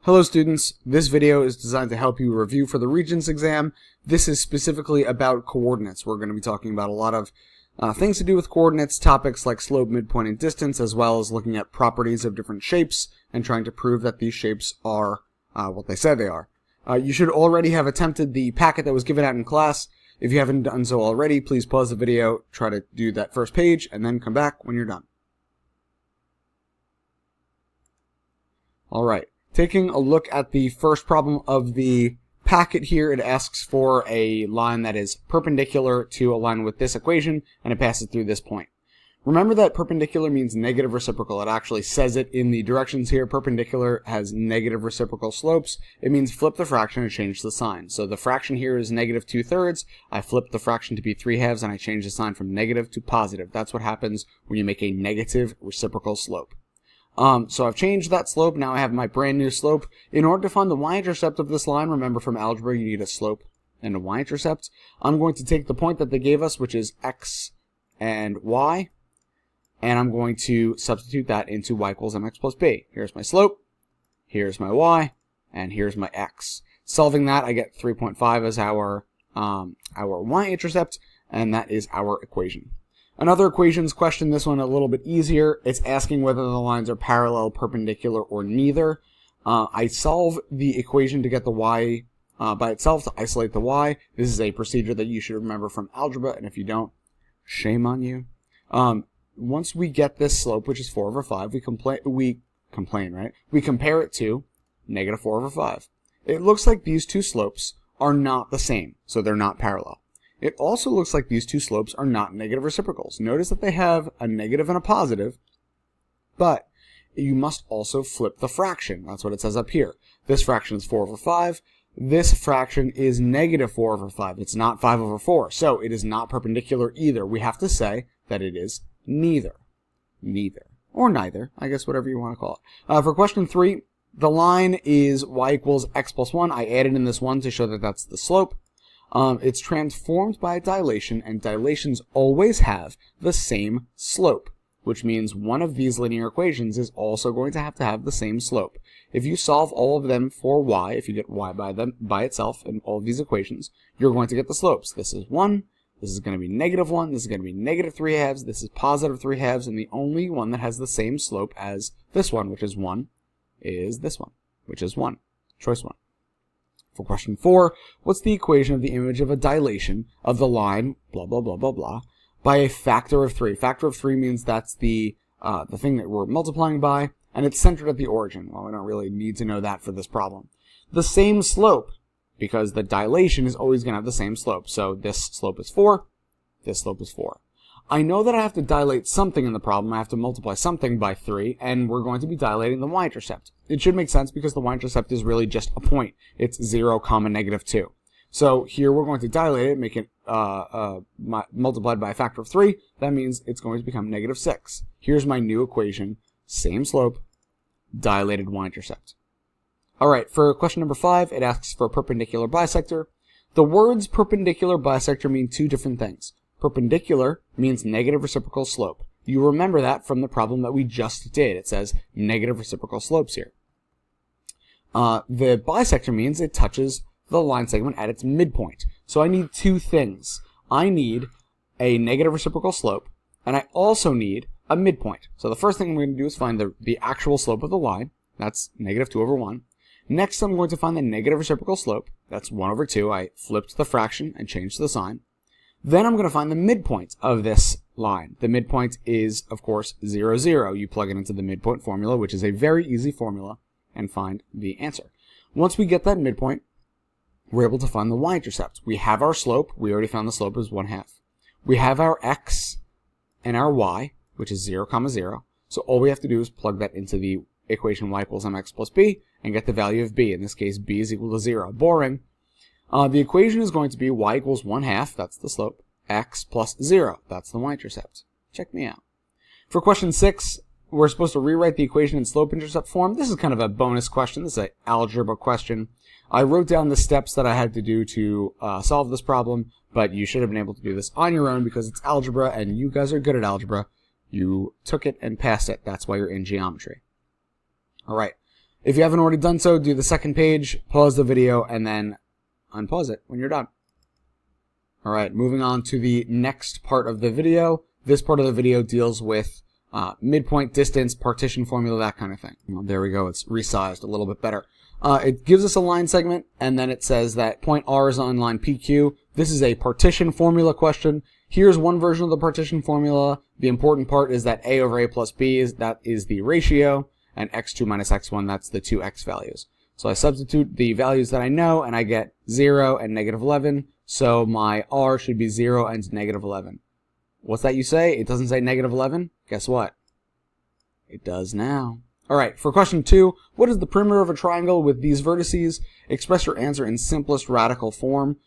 Hello students, this video is designed to help you review for the Regents exam. This is specifically about coordinates. We're going to be talking about a lot of things to do with coordinates, topics like slope, midpoint, and distance, as well as looking at properties of different shapes and trying to prove that these shapes are what they say they are. You should already have attempted the packet that was given out in class. If you haven't done so already, please pause the video, try to do that first page, and then come back when you're done. Alright. Taking a look at the first problem of the packet here, it asks for a line that is perpendicular to a line with this equation, and it passes through this point. Remember that perpendicular means negative reciprocal. It actually says it in the directions here. Perpendicular has negative reciprocal slopes. It means flip the fraction and change the sign. So the fraction here is negative 2/3. I flip the fraction to be 3/2, and I change the sign from negative to positive. That's what happens when you make a negative reciprocal slope. So I've changed that slope. Now I have my brand new slope. In order to find the y-intercept of this line, remember from algebra you need a slope and a y-intercept. I'm going to take the point that they gave us, which is x and y, and I'm going to substitute that into y equals mx plus b. Here's my slope, here's my y, and here's my x. Solving that, I get 3.5 as our y-intercept, and that is our equation. Another equations question, this one a little bit easier. It's asking whether the lines are parallel, perpendicular, or neither. I solve the equation to get the y by itself, to isolate the y. This is a procedure that you should remember from algebra, and if you don't, shame on you. Once we get this slope, which is 4/5, we compare it to negative 4/5. It looks like these two slopes are not the same, so they're not parallel. It also looks like these two slopes are not negative reciprocals. Notice that they have a negative and a positive, but you must also flip the fraction. That's what it says up here. This fraction is 4/5. This fraction is negative 4/5. It's not 5/4, so it is not perpendicular either. We have to say that it is neither. Neither. Or neither. I guess whatever you want to call it. For question 3, the line is y equals x plus 1. I added in this 1 to show that that's the slope. It's transformed by a dilation, and dilations always have the same slope, which means one of these linear equations is also going to have the same slope. If you solve all of them for y, if you get y by itself in all of these equations, you're going to get the slopes. This is 1, this is going to be negative 1, this is going to be negative 3/2, this is positive 3/2, and the only one that has the same slope as this one, which is 1, is this one, which is 1, choice 1. For question 4, what's the equation of the image of a dilation of the line, blah, blah, blah, blah, blah, by a factor of 3? Factor of 3 means that's the thing that we're multiplying by, and it's centered at the origin. Well, we don't really need to know that for this problem. The same slope, because the dilation is always going to have the same slope. So this slope is 4, this slope is 4. I know that I have to dilate something in the problem. I have to multiply something by 3, and we're going to be dilating the y-intercept. It should make sense because the y-intercept is really just a point. It's 0, negative 2. So here we're going to dilate it, make it multiplied by a factor of 3. That means it's going to become negative 6. Here's my new equation. Same slope, dilated y-intercept. Alright, for question number 5, it asks for a perpendicular bisector. The words perpendicular bisector mean two different things. Perpendicular means negative reciprocal slope. You remember that from the problem that we just did. It says negative reciprocal slopes here. The bisector means it touches the line segment at its midpoint. So I need two things. I need a negative reciprocal slope, and I also need a midpoint. So the first thing I'm going to do is find the actual slope of the line. That's negative 2/1. Next, I'm going to find the negative reciprocal slope. That's 1/2. I flipped the fraction and changed the sign. Then I'm going to find the midpoint of this line. The midpoint is, of course, 0, 0. You plug it into the midpoint formula, which is a very easy formula, and find the answer. Once we get that midpoint, we're able to find the y-intercept. We have our slope. We already found the slope is 1/2. We have our x and our y, which is 0, 0. So all we have to do is plug that into the equation y equals mx plus b and get the value of b. In this case, b is equal to 0. Boring. The equation is going to be y equals 1/2, that's the slope, x plus 0, that's the y-intercept. Check me out. For question 6, we're supposed to rewrite the equation in slope-intercept form. This is kind of a bonus question. This is an algebra question. I wrote down the steps that I had to do to solve this problem, but you should have been able to do this on your own because it's algebra, and you guys are good at algebra. You took it and passed it. That's why you're in geometry. All right. If you haven't already done so, do the second page, pause the video, and then unpause it when you're done. Alright, moving on to the next part of the video. This part of the video deals with midpoint, distance, partition formula, that kind of thing. Well, there we go, it's resized a little bit better. It gives us a line segment, and then it says that point R is on line PQ. This is a partition formula question. Here's one version of the partition formula. The important part is that A over A plus B that is the ratio, and x2 minus x1, that's the two x values. So I substitute the values that I know, and I get 0 and negative 11. So my R should be 0 and negative 11. What's that you say? It doesn't say negative 11? Guess what? It does now. Alright, for question 2, what is the perimeter of a triangle with these vertices? Express your answer in simplest radical form.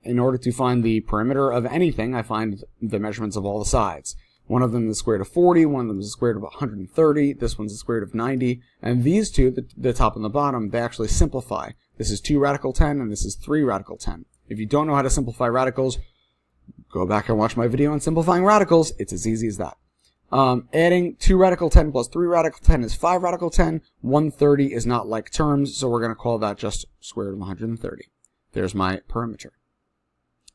In order to find the perimeter of anything, I find the measurements of all the sides. One of them is the square root of 40, one of them is the square root of 130, this one's the square root of 90, and these two, the top and the bottom, they actually simplify. This is 2 radical 10, and this is 3 radical 10. If you don't know how to simplify radicals, go back and watch my video on simplifying radicals. It's as easy as that. Adding 2 radical 10 plus 3 radical 10 is 5 radical 10. 130 is not like terms, so we're going to call that just square root of 130. There's my perimeter.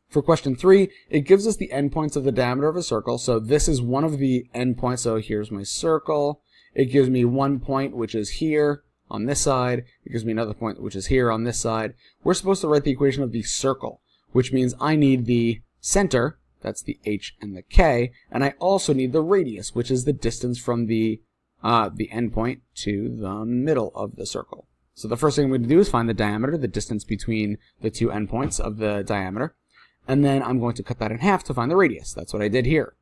For question 3, it gives us the endpoints of the diameter of a circle. So this is one of the endpoints. So here's my circle. It gives me one point, which is here on this side. It gives me another point, which is here on this side. We're supposed to write the equation of the circle, which means I need the center. That's the h and the k, and I also need the radius, which is the distance from the endpoint to the middle of the circle. So the first thing I'm going to do is find the diameter, the distance between the two endpoints of the diameter, and then I'm going to cut that in half to find the radius. That's what I did here.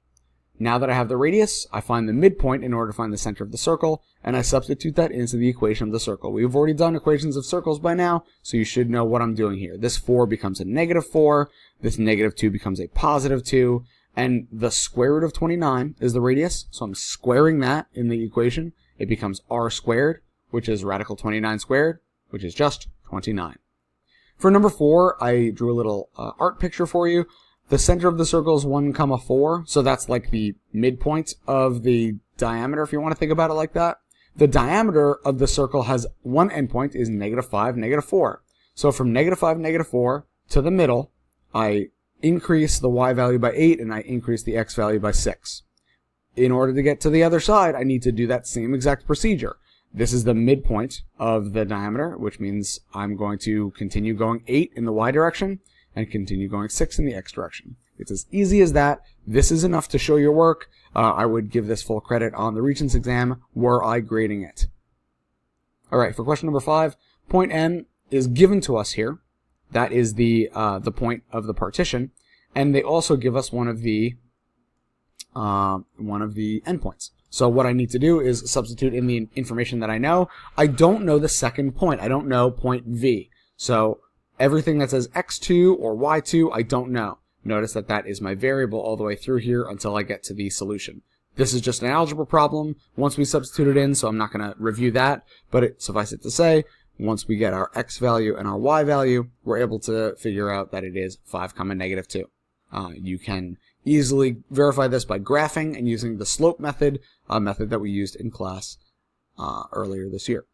Now that I have the radius, I find the midpoint in order to find the center of the circle, and I substitute that into the equation of the circle. We've already done equations of circles by now, so you should know what I'm doing here. This 4 becomes a negative 4, this negative 2 becomes a positive 2, and the square root of 29 is the radius, so I'm squaring that in the equation. It becomes r squared, which is radical 29 squared, which is just 29. For number 4, I drew a little art picture for you. The center of the circle is 1, 4, so that's like the midpoint of the diameter, if you want to think about it like that. The diameter of the circle has one endpoint is negative 5, negative 4. So from negative 5, negative 4 to the middle, I increase the y value by 8 and I increase the x value by 6. In order to get to the other side, I need to do that same exact procedure. This is the midpoint of the diameter, which means I'm going to continue going 8 in the y direction and continue going 6 in the x direction. It's as easy as that. This is enough to show your work. I would give this full credit on the Regents exam were I grading it. Alright, for question number 5, point N is given to us here. That is the point of the partition, and they also give us one of the endpoints. So what I need to do is substitute in the information that I know. I don't know the second point. I don't know point V. So everything that says x2 or y2, I don't know. Notice that that is my variable all the way through here until I get to the solution. This is just an algebra problem once we substitute it in, so I'm not going to review that, but suffice it to say, once we get our x value and our y value, we're able to figure out that it is 5, negative 2. You can easily verify this by graphing and using the slope method, a method that we used in class earlier this year.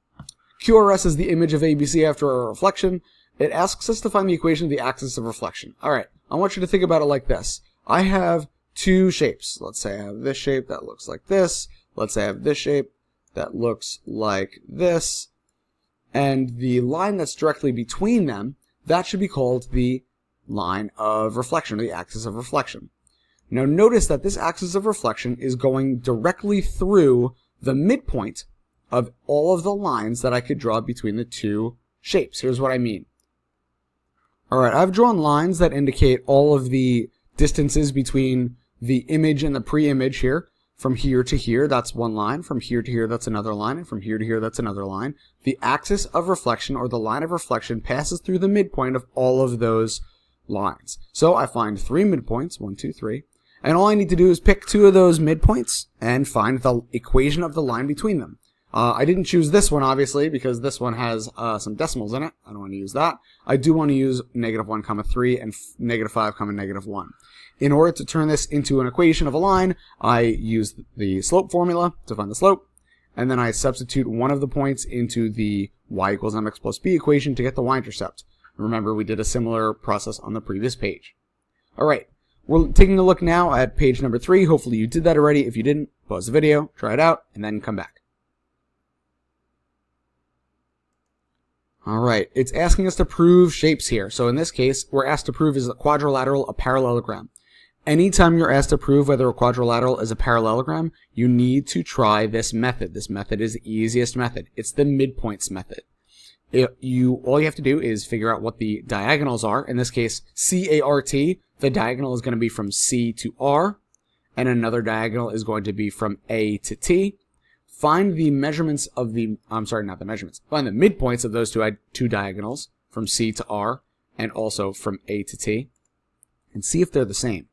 QRS is the image of ABC after a reflection. It asks us to find the equation of the axis of reflection. Alright, I want you to think about it like this. I have two shapes. Let's say I have this shape that looks like this. Let's say I have this shape that looks like this. And the line that's directly between them, that should be called the line of reflection, or the axis of reflection. Now notice that this axis of reflection is going directly through the midpoint of all of the lines that I could draw between the two shapes. Here's what I mean. Alright, I've drawn lines that indicate all of the distances between the image and the pre-image here. From here to here, that's one line. From here to here, that's another line. And from here to here, that's another line. The axis of reflection, or the line of reflection, passes through the midpoint of all of those lines. So I find 3 midpoints, 1, 2, 3. And all I need to do is pick 2 of those midpoints and find the equation of the line between them. I didn't choose this one, obviously, because this one has some decimals in it. I don't want to use that. I do want to use negative 1, 3 and negative 5, negative 1. In order to turn this into an equation of a line, I use the slope formula to find the slope. and then I substitute one of the points into the y equals mx plus b equation to get the y-intercept. Remember, we did a similar process on the previous page. All right, we're taking a look now at page number 3. Hopefully you did that already. If you didn't, pause the video, try it out, and then come back. All right, it's asking us to prove shapes here. So in this case, we're asked to prove is a quadrilateral a parallelogram. Anytime you're asked to prove whether a quadrilateral is a parallelogram, you need to try this method. This method is the easiest method. It's the Midpoints Method. All you have to do is figure out what the diagonals are. In this case, CART, the diagonal is going to be from C to R, and another diagonal is going to be from A to T. Find the measurements of the, find the midpoints of those two diagonals from C to R and also from A to T, and see if they're the same.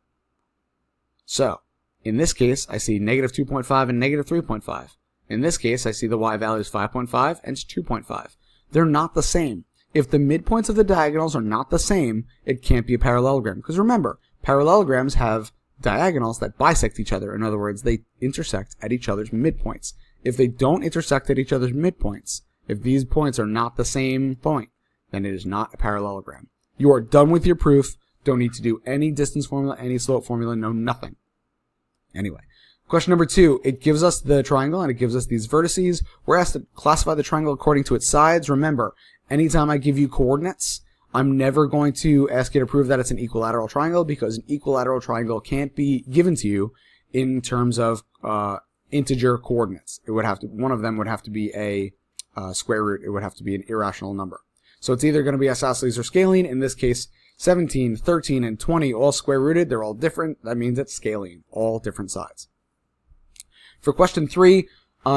So, in this case, I see negative 2.5 and negative 3.5. In this case, I see the y value is 5.5 and 2.5. They're not the same. If the midpoints of the diagonals are not the same, it can't be a parallelogram. Because remember, parallelograms have diagonals that bisect each other. In other words, they intersect at each other's midpoints. If they don't intersect at each other's midpoints, if these points are not the same point, then it is not a parallelogram. You are done with your proof. Don't need to do any distance formula, any slope formula, no nothing. Anyway, question number 2, it gives us the triangle and it gives us these vertices. We're asked to classify the triangle according to its sides. Remember, anytime I give you coordinates, I'm never going to ask you to prove that it's an equilateral triangle, because an equilateral triangle can't be given to you in terms of integer coordinates. It would have to, one of them would have to be a square root. It would have to be an irrational number. So it's either going to be isosceles or scalene. In this case, 17, 13, and 20 all square rooted. They're all different. That means it's scalene, all different sides. For question 3,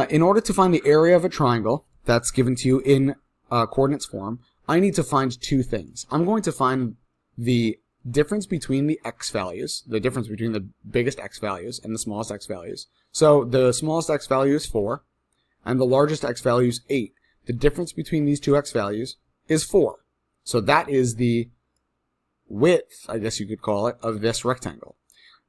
in order to find the area of a triangle that's given to you in coordinates form, I need to find 2 things. I'm going to find the difference between the x values, the difference between the biggest x values and the smallest x values. So the smallest x value is 4, and the largest x value is 8. The difference between these two x values is 4. So that is the width, I guess you could call it, of this rectangle.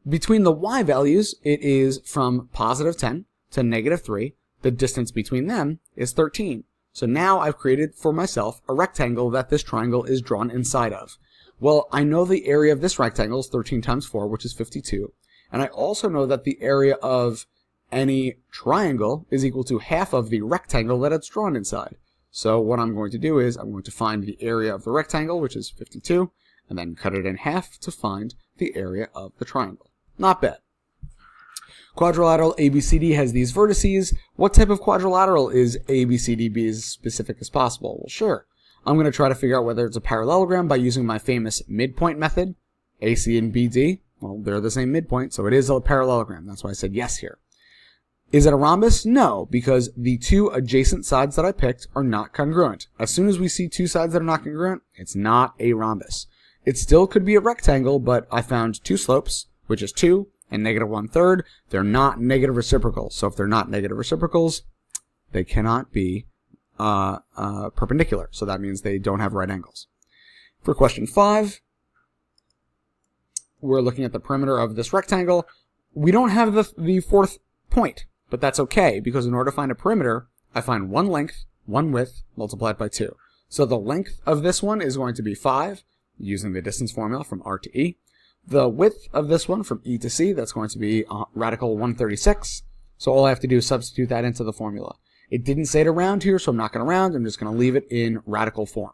Between the y values, it is from positive 10 to negative 3. The distance between them is 13. So now I've created for myself a rectangle that this triangle is drawn inside of. Well, I know the area of this rectangle is 13 times 4, which is 52. And I also know that the area of any triangle is equal to half of the rectangle that it's drawn inside. So what I'm going to do is I'm going to find the area of the rectangle, which is 52, and then cut it in half to find the area of the triangle. Not bad. Quadrilateral ABCD has these vertices. What type of quadrilateral is ABCD? Be as specific as possible. Well, sure. I'm going to try to figure out whether it's a parallelogram by using my famous midpoint method. AC and BD, well, they're the same midpoint, so it is a parallelogram. That's why I said yes here. Is it a rhombus? No, because the 2 adjacent sides that I picked are not congruent. As soon as we see 2 sides that are not congruent, it's not a rhombus. It still could be a rectangle, but I found 2 slopes, which is 2 and negative 1/3. They're not negative reciprocals. So if they're not negative reciprocals, they cannot be perpendicular. So that means they don't have right angles. For question 5, we're looking at the perimeter of this rectangle. We don't have the 4th point, but that's okay, because in order to find a perimeter, I find one length, one width, multiplied by 2. So the length of this one is going to be 5, using the distance formula from R to E. The width of this one from E to C, that's going to be radical 136. So all I have to do is substitute that into the formula. It didn't say to round here, so I'm not going to round. I'm just going to leave it in radical form.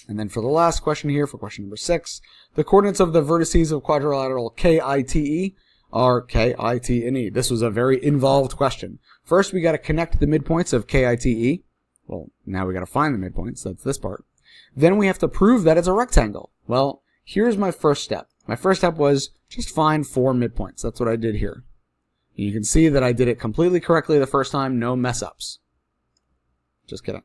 And then for the last question here, for question number 6, the coordinates of the vertices of quadrilateral KITE are KIT and E. This was a very involved question. First, we got to connect the midpoints of KITE. Well, now we got to find the midpoints. That's this part. Then we have to prove that it's a rectangle. Well, here's my first step. My first step was just find 4 midpoints. That's what I did here. You can see that I did it completely correctly the first time, no mess ups. Just kidding.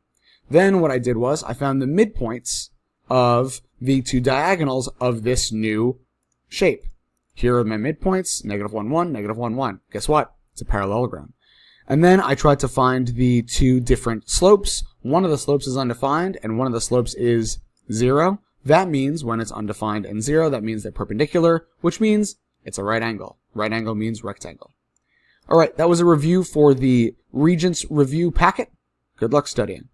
Then what I did was I found the midpoints of the 2 diagonals of this new shape. Here are my midpoints, negative 1, 1, negative 1, 1. Guess what? It's a parallelogram. And then I tried to find the 2 different slopes. One of the slopes is undefined, and one of the slopes is 0. That means when it's undefined and 0, that means they're perpendicular, which means it's a right angle. Right angle means rectangle. Alright, that was a review for the Regents Review packet. Good luck studying.